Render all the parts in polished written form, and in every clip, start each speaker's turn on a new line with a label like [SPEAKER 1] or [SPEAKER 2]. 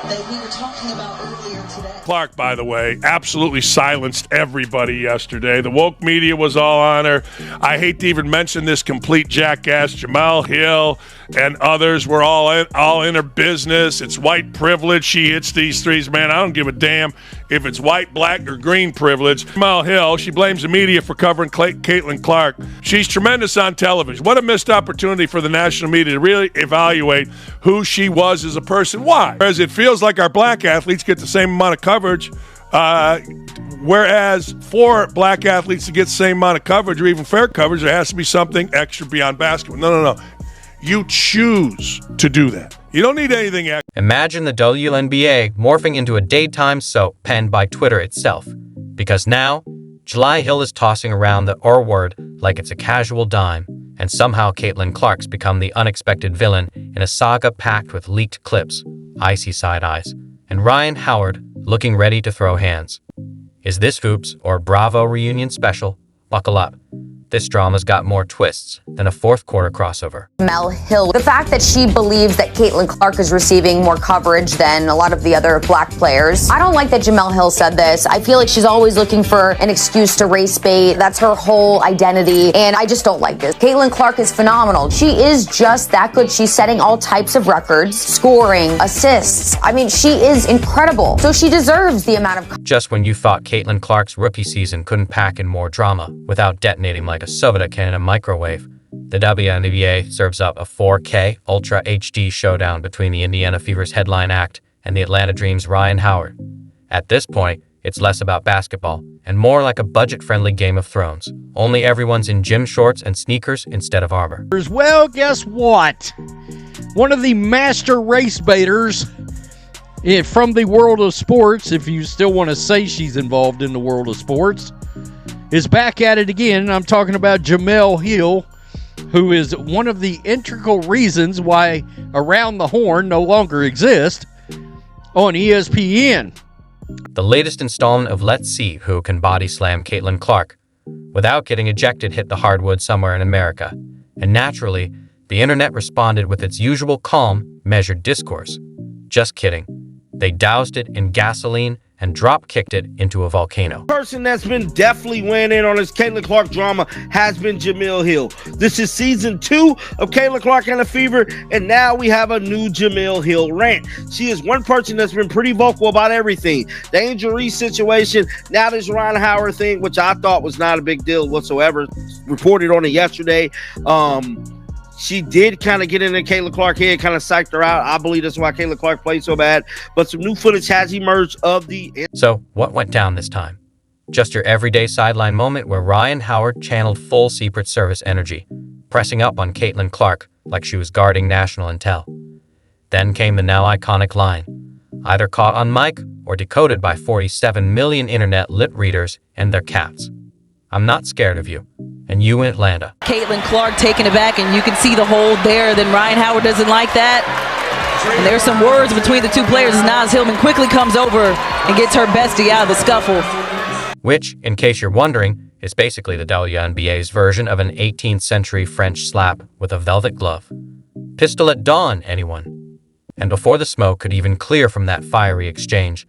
[SPEAKER 1] that we were talking about earlier today.
[SPEAKER 2] Clark, by the way, absolutely silenced everybody yesterday. The woke media was all on her. I hate to even mention this complete jackass. Jamel Hill and others were all in her business. It's white privilege. She hits these threes. Man, I don't give a damn if it's white, black, or green privilege. Jamel Hill, she blames the media for covering Caitlin Clark. She's tremendous on television. What a missed opportunity for the national media to really evaluate who she was as a person. Why? Because it feels like our black athletes get the same amount of coverage, whereas for black athletes to get the same amount of coverage or even fair coverage, there has to be something extra beyond basketball. No. You choose to do that. You don't need anything extra.
[SPEAKER 3] Imagine the WNBA morphing into a daytime soap penned by Twitter itself. Because now, July Hill is tossing around the R word like it's a casual dime, and somehow Caitlin Clark's become the unexpected villain in a saga packed with leaked clips, icy side eyes, and Rhyne Howard looking ready to throw hands. Is this Hoops or Bravo reunion special? Buckle up. This drama's got more twists than a fourth quarter crossover.
[SPEAKER 4] Mel Hill, the fact that she believes that Caitlin Clark is receiving more coverage than a lot of the other black players. I don't like that Jamel Hill said this. I feel like she's always looking for an excuse to race bait. That's her whole identity, and I just don't like this. Caitlin Clark is phenomenal. She is just that good. She's setting all types of records, scoring, assists. I mean, she is incredible. So she deserves the amount of...
[SPEAKER 3] Just when you thought Caitlin Clark's rookie season couldn't pack in more drama without detonating like a soda can in a microwave, the WNBA serves up a 4K Ultra HD showdown between the Indiana Fever's headline act and the Atlanta Dream's Rhyne Howard. At this point, it's less about basketball and more like a budget-friendly Game of Thrones. Only everyone's in gym shorts and sneakers instead of armor.
[SPEAKER 5] Well, guess what? One of the master race baiters from the world of sports, if you still want to say she's involved in the world of sports, is back at it again. I'm talking about Jamel Hill, who is one of the integral reasons why Around the Horn no longer exists on ESPN.
[SPEAKER 3] The latest installment of Let's See Who Can Body Slam Caitlin Clark without getting ejected hit the hardwood somewhere in America. And naturally, the internet responded with its usual calm, measured discourse. Just kidding. They doused it in gasoline and drop-kicked it into a volcano.
[SPEAKER 6] Person that's been definitely weighing in on this Caitlin Clark drama has been Jamel Hill. This is season 2 of Caitlin Clark and the Fever, and now we have a new Jamel Hill rant. She is one person that's been pretty vocal about everything. The Angel Reese situation, now this Rhyne Howard thing, which I thought was not a big deal whatsoever. Reported on it yesterday. She did kind of get into Caitlin Clark's head, kind of psyched her out. I believe that's why Caitlin Clark played so bad. But some new footage has emerged of the...
[SPEAKER 3] So, what went down this time? Just your everyday sideline moment where Rhyne Howard channeled full Secret Service energy, pressing up on Caitlin Clark like she was guarding national intel. Then came the now iconic line, either caught on mic or decoded by 47 million internet lip readers and their cats. I'm not scared of you. And you in Atlanta.
[SPEAKER 7] Caitlin Clark taking it back, and you can see the hold there. Then Rhyne Howard doesn't like that. And there's some words between the two players as Naz Hillman quickly comes over and gets her bestie out of the scuffle.
[SPEAKER 3] Which, in case you're wondering, is basically the WNBA's version of an 18th century French slap with a velvet glove. Pistol at dawn, anyone? And before the smoke could even clear from that fiery exchange,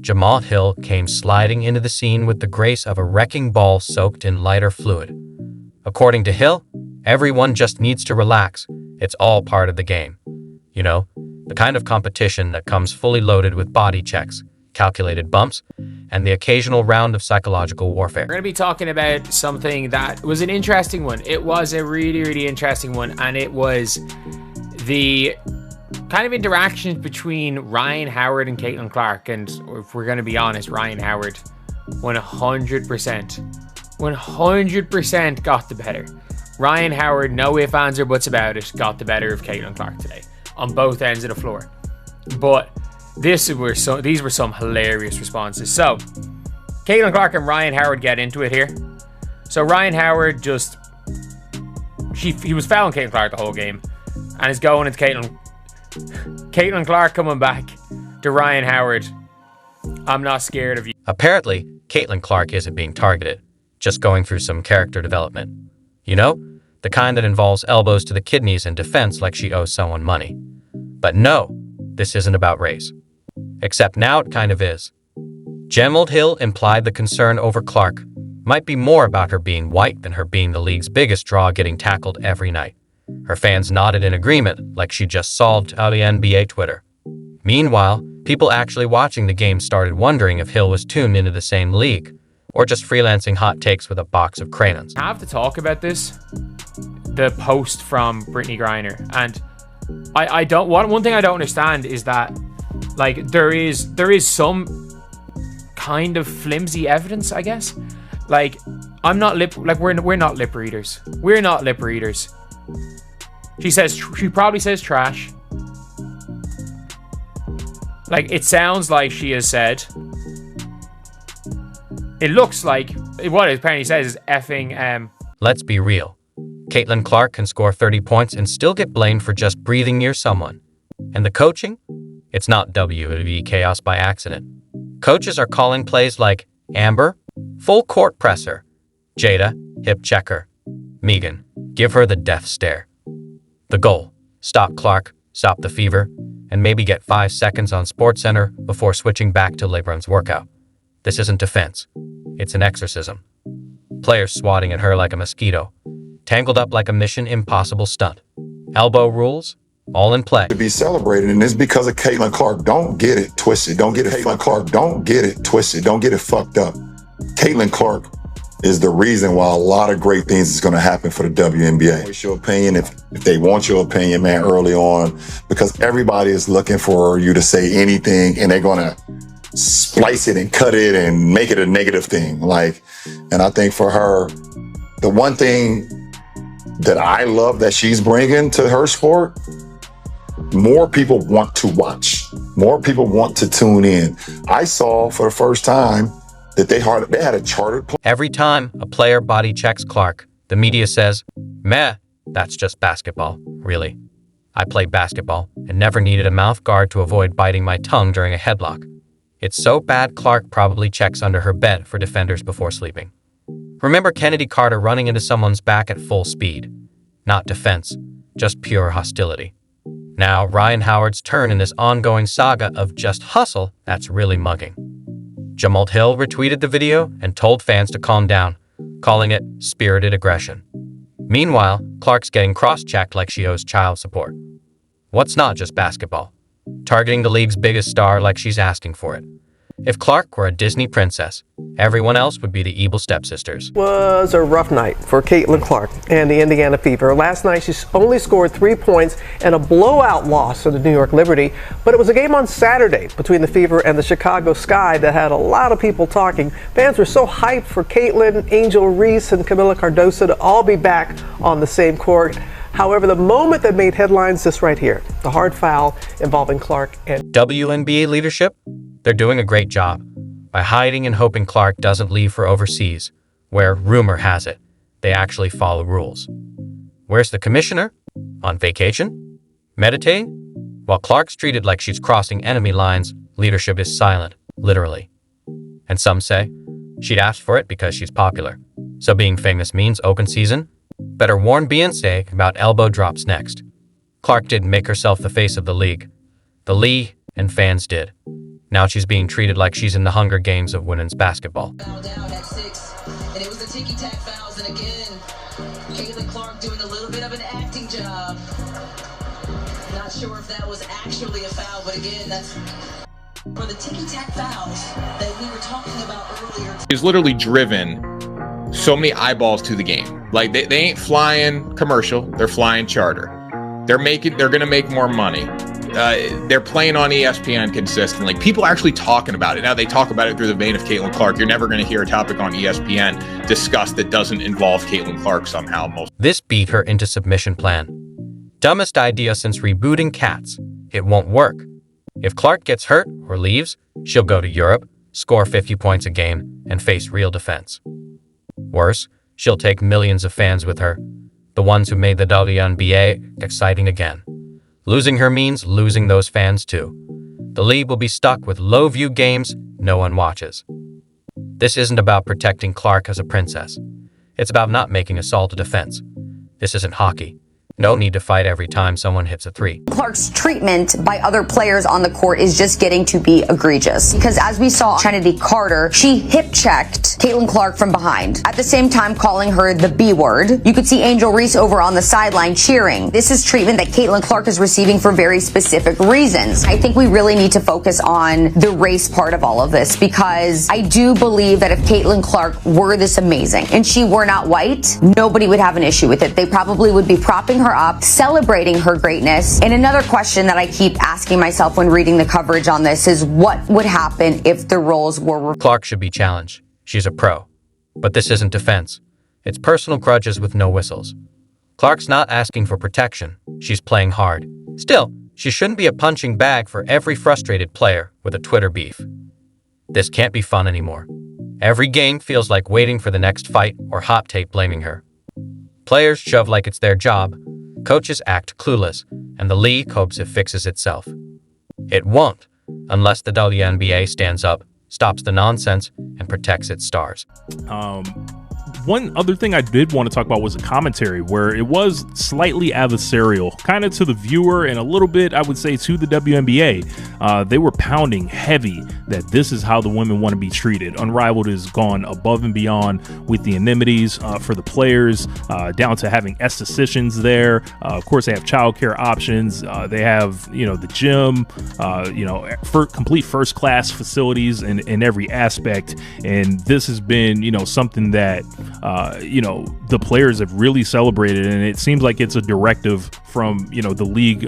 [SPEAKER 3] Jamel Hill came sliding into the scene with the grace of a wrecking ball soaked in lighter fluid. According to Hill, everyone just needs to relax. It's all part of the game. You know, the kind of competition that comes fully loaded with body checks, calculated bumps, and the occasional round of psychological warfare.
[SPEAKER 8] We're going to be talking about something that was an interesting one. It was a really, really interesting one, and it was the kind of interactions between Rhyne Howard and Caitlin Clark. And if we're going to be honest, Rhyne Howard 100% got the better. Rhyne Howard, no ifs, ands, or buts about it, got the better of Caitlin Clark today on both ends of the floor. But these were some hilarious responses. So Caitlin Clark and Rhyne Howard get into it here. So Rhyne Howard he was fouling Caitlin Clark the whole game and is going into Caitlin Clark coming back to Rhyne Howard. I'm not scared of you.
[SPEAKER 3] Apparently, Caitlin Clark isn't being targeted, just going through some character development. You know, the kind that involves elbows to the kidneys and defense like she owes someone money. But no, this isn't about race. Except now it kind of is. Gemald Hill implied the concern over Clark might be more about her being white than her being the league's biggest draw getting tackled every night. Her fans nodded in agreement like she just solved WNBA Twitter. Meanwhile, people actually watching the game started wondering if Hill was tuned into the same league or just freelancing hot takes with a box of crayons.
[SPEAKER 8] I have to talk about this. The post from Brittany Griner, and I don't. One thing I don't understand is that, like, there is some kind of flimsy evidence, I guess. Like, we're not lip readers. We're not lip readers. She probably says trash. Like, it sounds like she has said. It looks like what it apparently says is effing.
[SPEAKER 3] Let's be real. Caitlin Clark can score 30 points and still get blamed for just breathing near someone. And the coaching? It's not WNBA chaos by accident. Coaches are calling plays like Amber, full court presser, Jada, hip checker, Megan, give her the death stare. The goal: stop Clark, stop the fever, and maybe get 5 seconds on SportsCenter before switching back to LeBron's workout. This isn't defense. It's an exorcism. Players swatting at her like a mosquito, tangled up like a Mission Impossible stunt. Elbow rules, all in play.
[SPEAKER 9] To be celebrated, and it's because of Caitlin Clark. Don't get it twisted. Don't get it Caitlin Clark. Don't get it twisted. Don't get it fucked up. Caitlin Clark is the reason why a lot of great things is going to happen for the WNBA. Voice your opinion if they want your opinion, man, early on, because everybody is looking for you to say anything, and they're going to splice it and cut it and make it a negative thing. And I think for her, the one thing that I love that she's bringing to her sport, more people want to watch. More people want to tune in. I saw for the first time that they had a chartered plane.
[SPEAKER 3] Every time a player body checks Clark, the media says, meh, that's just basketball, really. I played basketball and never needed a mouth guard to avoid biting my tongue during a headlock. It's so bad Clark probably checks under her bed for defenders before sleeping. Remember Kennedy Carter running into someone's back at full speed? Not defense, just pure hostility. Now, Rhyne Howard's turn in this ongoing saga of just hustle that's really mugging. Gemald Hill retweeted the video and told fans to calm down, calling it spirited aggression. Meanwhile, Clark's getting cross-checked like she owes child support. What's not just basketball? Targeting the league's biggest star like she's asking for it. If Clark were a Disney princess, everyone else would be the evil stepsisters.
[SPEAKER 10] Was a rough night for Caitlin Clark and the Indiana Fever. Last night, she only scored 3 points and a blowout loss to the New York Liberty. But it was a game on Saturday between the Fever and the Chicago Sky that had a lot of people talking. Fans were so hyped for Caitlin, Angel Reese, and Camila Cardoso to all be back on the same court. However, the moment that made headlines, this right here, the hard foul involving Clark and
[SPEAKER 3] WNBA leadership? They're doing a great job by hiding and hoping Clark doesn't leave for overseas, where, rumor has it, they actually follow rules. Where's the commissioner? On vacation? Meditating? While Clark's treated like she's crossing enemy lines, leadership is silent, literally. And some say she'd asked for it because she's popular. So being famous means open season? Better warn Beyonce about elbow drops next. Clark didn't make herself the face of the league. The Lee and fans did. Now she's being treated like she's in the Hunger Games of women's basketball.
[SPEAKER 1] Foul down at 6, and it was the ticky-tack fouls, and again, Caitlin Clark doing a little bit of an acting job. Not sure if that was actually a foul, but again, that's for the ticky-tack fouls that we were talking about earlier.
[SPEAKER 11] He's literally driven so many eyeballs to the game. Like they ain't flying commercial, they're flying charter. They're gonna make more money. They're playing on ESPN consistently. People are actually talking about it. Now they talk about it through the vein of Caitlin Clark. You're never going to hear a topic on ESPN discussed that doesn't involve Caitlin Clark somehow.
[SPEAKER 3] This beat her into submission plan. Dumbest idea since rebooting Cats. It won't work. If Clark gets hurt or leaves, she'll go to Europe, score 50 points a game, and face real defense. Worse, she'll take millions of fans with her, the ones who made the WNBA exciting again. Losing her means losing those fans too. The league will be stuck with low-view games no one watches. This isn't about protecting Clark as a princess. It's about not making assault a defense. This isn't hockey. No need to fight every time someone hits a three.
[SPEAKER 4] Clark's treatment by other players on the court is just getting to be egregious. Because as we saw Trinity Carter, she hip-checked Caitlin Clark from behind. At the same time calling her the B word. You could see Angel Reese over on the sideline cheering. This is treatment that Caitlin Clark is receiving for very specific reasons. I think we really need to focus on the race part of all of this, because I do believe that if Caitlin Clark were this amazing and she were not white, nobody would have an issue with it. They probably would be propping her up, celebrating her greatness. And another question that I keep asking myself when reading the coverage on this is what would happen if the roles were...
[SPEAKER 3] Clark should be challenged. She's a pro. But this isn't defense. It's personal grudges with no whistles. Clark's not asking for protection. She's playing hard. Still, she shouldn't be a punching bag for every frustrated player with a Twitter beef. This can't be fun anymore. Every game feels like waiting for the next fight or hot tape blaming her. Players shove like it's their job. Coaches act clueless, and the league hopes it fixes itself. It won't, unless the WNBA stands up, stops the nonsense, and protects its stars.
[SPEAKER 12] One other thing I did want to talk about was a commentary where it was slightly adversarial, kind of to the viewer and a little bit, I would say, to the WNBA. They were pounding heavy that this is how the women want to be treated. Unrivaled has gone above and beyond with the amenities for the players, down to having estheticians there. Of course, they have childcare options. They have, the gym, complete first-class facilities in every aspect. And this has been, something that the players have really celebrated, and it seems like it's a directive from the league